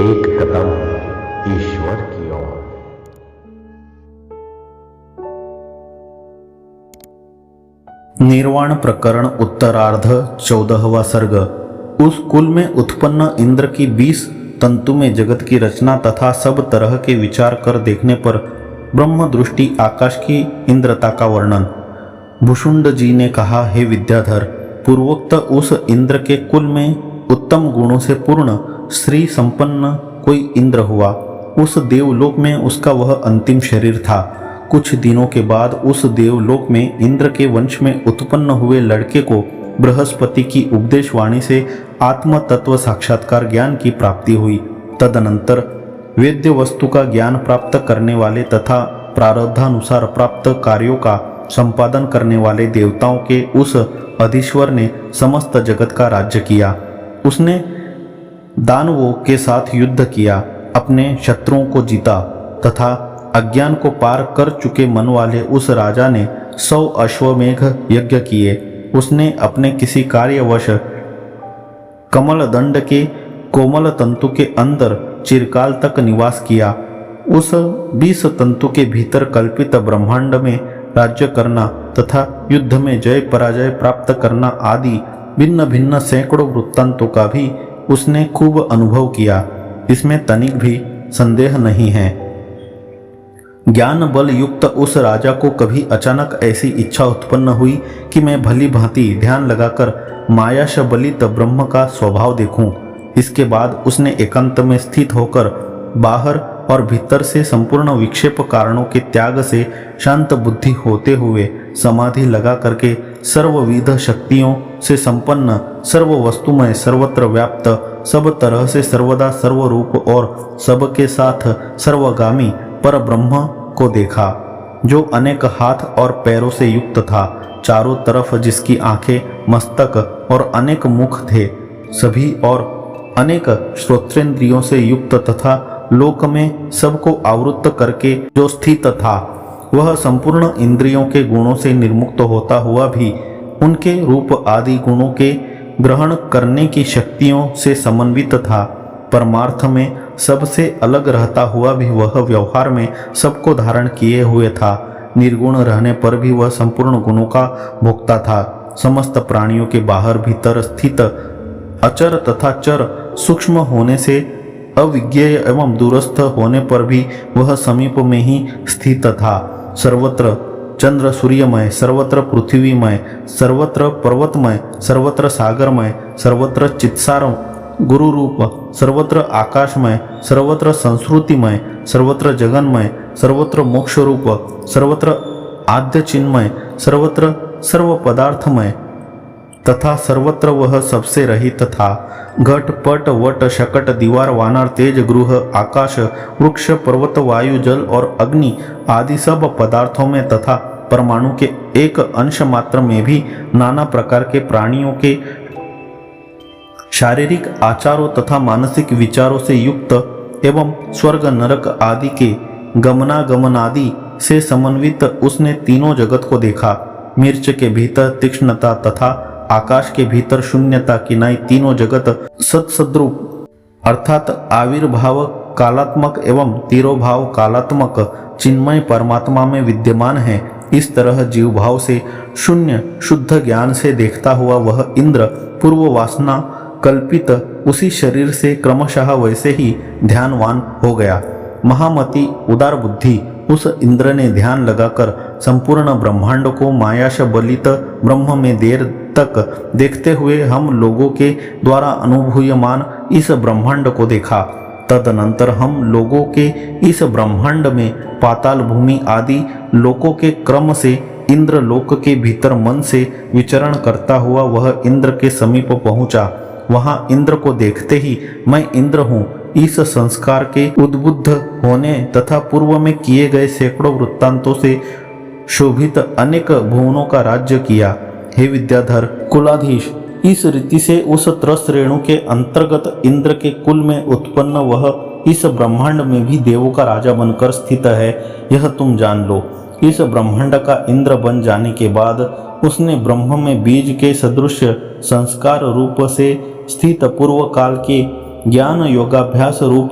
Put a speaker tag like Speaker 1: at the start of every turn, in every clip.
Speaker 1: एक कदम ईश्वर की ओर।
Speaker 2: निर्वाण प्रकरण उत्तरार्ध 14वां सर्ग। उस कुल में उत्पन्न इंद्र की 20 तंतु में जगत की रचना तथा सब तरह के विचार कर देखने पर ब्रह्म दृष्टि आकाश की इंद्रता का वर्णन। भुषुंड जी ने कहा, हे विद्याधर, पूर्वोक्त उस इंद्र के कुल में उत्तम गुणों से पूर्ण श्री संपन्न कोई इंद्र हुआ। उस देवलोक में उसका वह अंतिम शरीर था। कुछ दिनों के बाद उस देवलोक में इंद्र के वंश में उत्पन्न हुए लड़के को बृहस्पति की उपदेश वाणी से आत्म तत्व साक्षात्कार ज्ञान की प्राप्ति हुई। तदनंतर वेद्य वस्तु का ज्ञान प्राप्त करने वाले तथा प्रारब्धानुसार प्राप्त कार्यों का संपादन करने वाले देवताओं के उस अधीश्वर ने समस्त जगत का राज्य किया। उसने दानवों के साथ युद्ध किया, अपने शत्रुओं को जीता तथा अज्ञान को पार कर चुके मन वाले उस राजा ने 100 अश्वमेघ यज्ञ किए। उसने अपने किसी कार्यवश कमल दंड के कोमल तंतु के अंदर चिरकाल तक निवास किया। उस 20 तंतु के भीतर कल्पित ब्रह्मांड में राज्य करना तथा युद्ध में जय पराजय प्राप्त करना आदि भिन्न भिन्न सैकड़ों वृत्तांतों का भी उसने खूब अनुभव किया। इसमें तनिक भी संदेह नहीं है। ज्ञान बल युक्त उस राजा को कभी अचानक ऐसी इच्छा उत्पन्न हुई कि मैं भली भांति ध्यान लगाकर माया शबलित ब्रह्म का स्वभाव देखूं। इसके बाद उसने एकांत में स्थित होकर बाहर और भीतर से संपूर्ण विक्षेप कारणों के त्याग से शांत बुद्धि होते हुए समाधि लगा करके सर्वविध शक्तियों से संपन्न सर्व वस्तुमय सर्वत्र व्याप्त सब तरह से सर्वदा सर्वरूप और सबके साथ सर्वगामी पर ब्रह्म को देखा, जो अनेक हाथ और पैरों से युक्त था, चारों तरफ जिसकी आंखें, मस्तक और अनेक मुख थे, सभी और अनेक श्रोत्रेंद्रियों से युक्त तथा लोक में सबको आवृत्त करके जो स्थित था, वह संपूर्ण इंद्रियों के गुणों से निर्मुक्त होता हुआ भी उनके रूप आदि गुणों के ग्रहण करने की शक्तियों से समन्वित था। परमार्थ में सबसे अलग रहता हुआ भी वह व्यवहार में सबको धारण किए हुए था। निर्गुण रहने पर भी वह संपूर्ण गुणों का भोक्ता था। समस्त प्राणियों के बाहर भीतर स्थित अचर तथा चर सूक्ष्म होने से अविज्ञेय एवं दूरस्थ होने पर भी वह समीप में ही स्थित था। सर्वत्र चंद्र सूर्यमय, सर्वत्र पृथ्वीमय, सर्वत्र पर्वतमय, सर्वत्र सागरमय, सर्वत्र चित्सार गुरु रूप, सर्वत्र आकाशमय, सर्वत्र संस्कृतिमय, सर्वत्र जगन्मय, सर्वत्र मोक्ष रूप, सर्वत्र आद्य चिन्मय, सर्वत्र सर्व पदार्थमय तथा सर्वत्र वह सबसे रहित था। घट पट वट शकट दीवार वानर तेज गृह आकाश वृक्ष पर्वत वायु जल और अग्नि आदि सब पदार्थों में तथा परमाणु के एक अंश मात्र में भी नाना प्रकार के प्राणियों के शारीरिक आचारों तथा मानसिक विचारों से युक्त एवं स्वर्ग नरक आदि के गमनागमन आदि से समन्वित उसने तीनों जगत को देखा। मिर्च के भीतर तीक्ष्णता तथा आकाश के भीतर शून्यता किनाई तीनों जगत सत्सद्रूप अर्थात आविर्भाव कालात्मक एवं तिरोभाव कालात्मक चिन्मय परमात्मा में विद्यमान है। इस तरह जीव भाव से शून्य शुद्ध ज्ञान से देखता हुआ वह इंद्र पूर्व वासना कल्पित उसी शरीर से क्रमशः वैसे ही ध्यानवान हो गया। महामति उदार बुद्धि उस इंद्र ने ध्यान लगाकर संपूर्ण ब्रह्मांड को मायाश बलित ब्रह्म में देर तक देखते हुए हम लोगों के द्वारा अनुभूयमान इस ब्रह्मांड को देखा। तदनंतर हम लोगों के इस ब्रह्मांड में पाताल भूमि आदि लोकों के क्रम से इंद्र लोक के भीतर मन से विचरण करता हुआ वह इंद्र के समीप पहुंचा। वहां इंद्र को देखते ही मैं इंद्र हूँ इस संस्कार के उद्बुद्ध होने तथा पूर्व में किए गए सैकड़ों वृत्तांतों से शोभित अनेक भुवनों का राज्य किया। हे विद्याधर कुलाधीश, इस रीति से उस त्रस रेणु के अंतर्गत इंद्र के कुल में उत्पन्न वह इस ब्रह्मांड में भी देवों का राजा बनकर स्थित है, यह तुम जान लो। इस ब्रह्मांड का इंद्र बन जाने के बाद उसने ब्रह्म में बीज के सदृश संस्कार रूप से स्थित पूर्व काल के ज्ञान योगाभ्यास रूप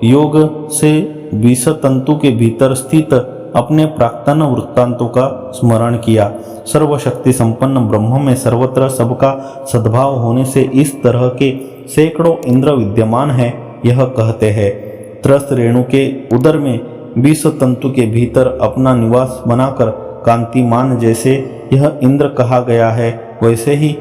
Speaker 2: योग से 20 तंतु के भीतर स्थित अपने प्राक्तन वृत्तांतों का स्मरण किया। सर्वशक्ति संपन्न ब्रह्म में सर्वत्र सबका सद्भाव होने से इस तरह के सैकड़ों इंद्र विद्यमान है, यह कहते हैं। त्रस्त रेणु के उदर में 20 तंतु के भीतर अपना निवास बनाकर कांतिमान जैसे यह इंद्र कहा गया है, वैसे ही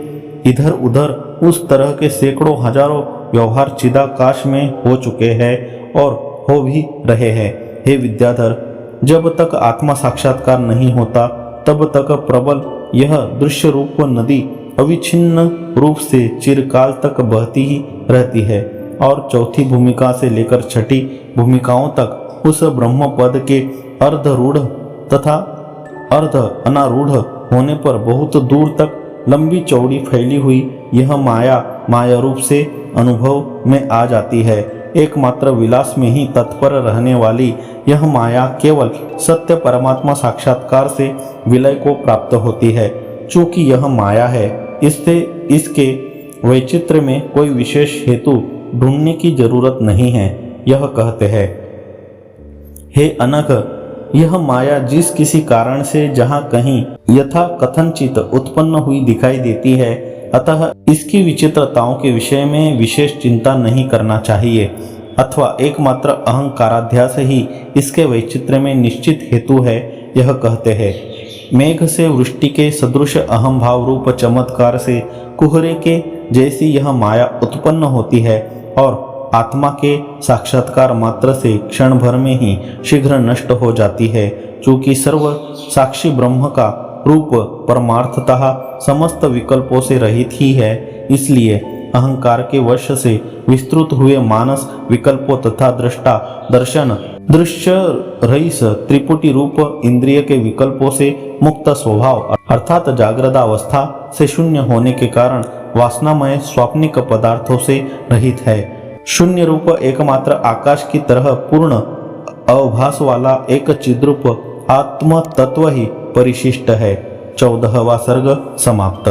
Speaker 2: इधर उधर उस तरह के सैकड़ों हजारों व्यवहार चिदाकाश में हो चुके हैं और हो भी रहे हैं। हे विद्याधर, जब तक आत्मा साक्षात्कार नहीं होता तब तक प्रबल यह दृश्य रूप नदी अविच्छिन्न रूप से चिरकाल तक बहती ही रहती है और चौथी भूमिका से लेकर छठी भूमिकाओं तक उस ब्रह्म पद के अर्धरूढ़ तथा अर्ध अनारूढ़ होने पर बहुत दूर तक लंबी चौड़ी फैली हुई यह माया रूप से अनुभव में आ जाती है। एकमात्र विलास में ही तत्पर रहने वाली यह माया केवल सत्य परमात्मा साक्षात्कार से विलय को प्राप्त होती है। चूंकि यह माया है, इससे इसके वैचित्र्य में कोई विशेष हेतु ढूंढने की जरूरत नहीं है। यह कहते हैं, हे अनघ, यह माया जिस किसी कारण से जहाँ कहीं यथा कथनचित उत्पन्न हुई दिखाई देती है, अतः इसकी विचित्रताओं के विषय में विशेष चिंता नहीं करना चाहिए, अथवा एकमात्र अहंकाराध्यास ही इसके वैचित्र्य में निश्चित हेतु है। यह कहते हैं, मेघ से वृष्टि के सदृश अहम भाव रूप चमत्कार से कुहरे के जैसी यह माया उत्पन्न होती है और आत्मा के साक्षात्कार मात्र से क्षण भर में ही शीघ्र नष्ट हो जाती है। चूंकि सर्व साक्षी ब्रह्म का रूप परमार्थतः समस्त विकल्पों से रहित ही है, इसलिए अहंकार के वश से विस्तृत हुए मानस विकल्पों तथा दृष्टा दर्शन दृश्य रईस त्रिपुटी रूप इंद्रिय के विकल्पों से मुक्त स्वभाव अर्थात जागृत अवस्था से शून्य होने के कारण वासनामय स्वाप्निक पदार्थों से रहित है। शून्य रूप एकमात्र आकाश की तरह पूर्ण अवभास वाला एक चिद्रूप आत्म तत्व ही परिशिष्ट है। 14वां सर्ग समाप्त।